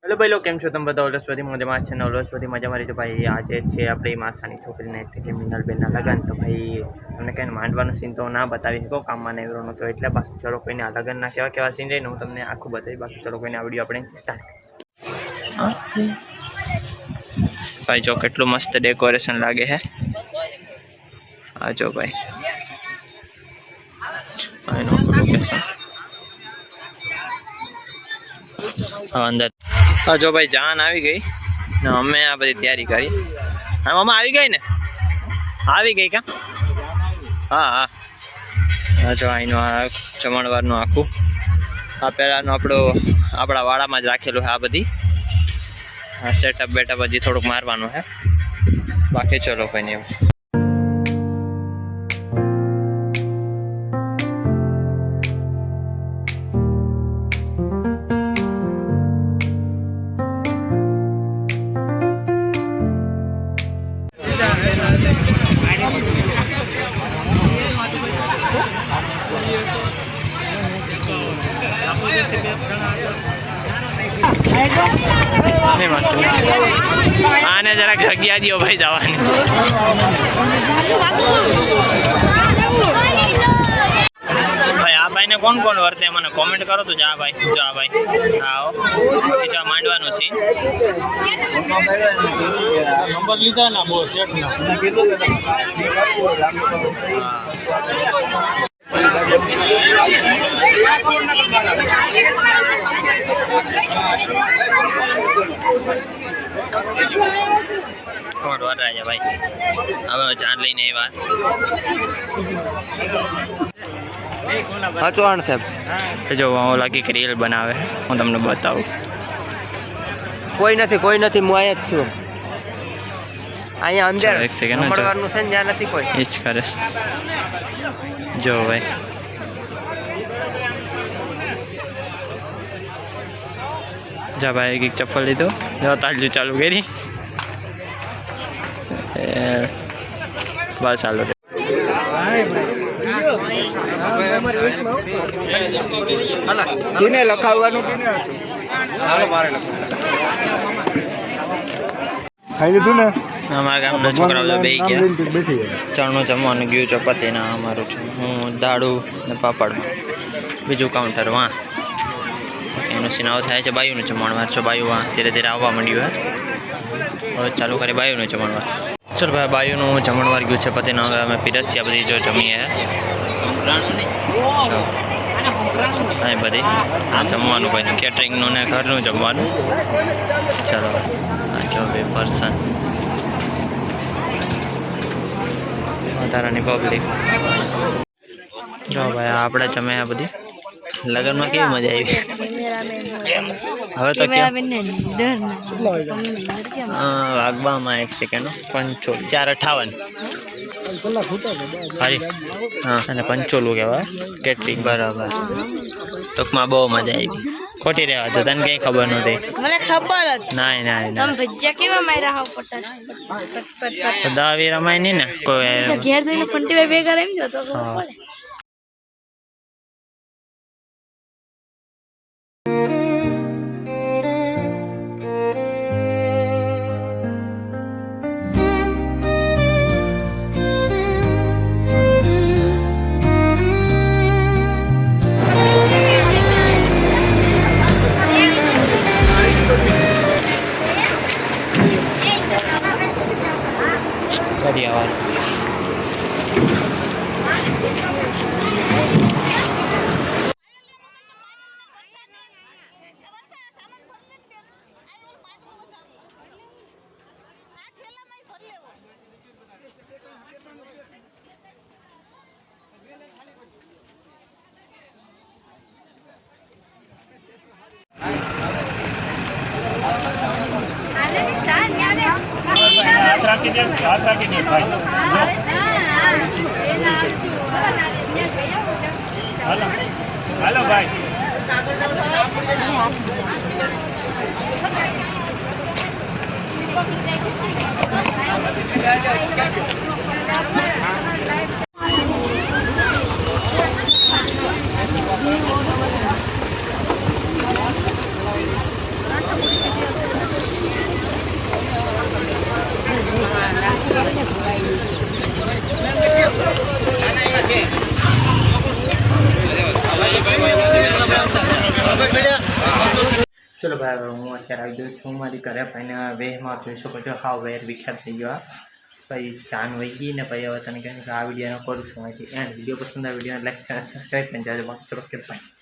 hello भाई लोग केम छो तुम बताओ लसवती मजामा छे न लसवती मजामा रही तो भाई आज छे आपणी मासानी छोकरीने એટલે કે મિનલબેનના લગન તો ભાઈ તમને કઈ માંડવાનો સીન તો ના બતાવી શકો કામમાં ને એવરોનો તો એટલે બાકી ચલો કોઈને આ લગનના કેવા કેવા સીન રહીને હું તમને આખું બતાવી બાકી ચલો કોઈને આ વિડિયો આપણે સ્ટાર્ટ भाई जो કેટલું મસ્ત ડેકોરેશન લાગે है आ जो भाई આનો લોકેશન अंदर जो भाई जान आ गई ने अमे आ बड़ी तैयारी करी हाँ मम्मा आ गई ने आ गई क्या हाँ हाँ जो अहींनो आ जमणवारनु आखू आ पहेलानो आपड़ा वाड़ामां ज राखेलुं है आ बधी सेटअप बेटअप हजी थोड़ुंक मारवानुं है बाकी चलो कोई नहीं आने जरा जग्या दियो भाई जवानी भाई आ भाई ने कौन कौन वर्ते मैंने कमेंट करो तो जा भाई आओ जा मांडवानो छी नंबर लीधा ना बो सेट ना कोण वर राजा भाई अब जान लईने आव्या हाँ चौहान साहब जो ओला की रील बनावे हूँ तमने बताऊँ कोई नहीं हूँ आया ज छूं अहीं अंदर एक सेकंड મળવાનું છે ને જ્યાં નથી કોઈ इच करे जो भाई जा भाई एक चप्पल लीधो जो तालू चालू करी बस चालू किने लखावવાનું किने हालो मारे खाई लीधुं ने અમારા ગામના છોકરાઓ બે ગયા ચણનું જમવાનું ગયું ચપાતી ના અમારું છે હું દાળું ને પાપડ બીજું કાઉન્ટર વાં એનું સિનાવ થાય છે બાયુનું જમણવાર છો બાયુ વાં ધીરે ધીરે આવવા માંડ્યું હે હવે ચાલુ કરી બાયુનું જમણવાર ચલ ભાઈ બાયુનું જમણવાર ગયું છે પતિનો હવે અમે પીરસ્યા બધી જો જમીએ હા બધી જમવાનું કોઈ કેટરિંગનું ને ઘરનું જમવાનું ચાલો જો બે પર્સન વધારાની પબ્લિક જો ભાઈ આપણે જમ્યા બધી લગનમાં કેવી મજા આવી હવે તો વાગવામાં 1 સેકન્ડ 4:58 હારી હા અને 55 કહેવાય કેટરિંગ બરાબર ટૂંકમાં બહુ મજા આવી ખોટી રહેવા તો તને કંઈ ખબર નહોતી મને ખબર જ ના તમે ભજીયા કેવા માર્યા હો પટ દાવી રમાય નહીં ને કોઈ ઘેર જઈને ફંટી ભેગા રમી જતો ખબર પડે આભાર हाथ राखी दे भाई हेलो हेलो भाई ચલો ભાઈ હવે હું અત્યારે આવી ગયો છું મારી ઘરે ભાઈને વેહમાં જોઈ શકો છો હાવ વેર વિખ્યાત થઈ ગયો પછી ચાન વહી ગઈ ને પછી હવે તને કહે કે આ વિડીયોનો કરું છું અહીંથી એન્ડ વિડીયો પસંદ આવે વિડીયોને લાઈક ચેનલ સબસ્ક્રાઈબ કરી જાજો ચલો કે ભાઈ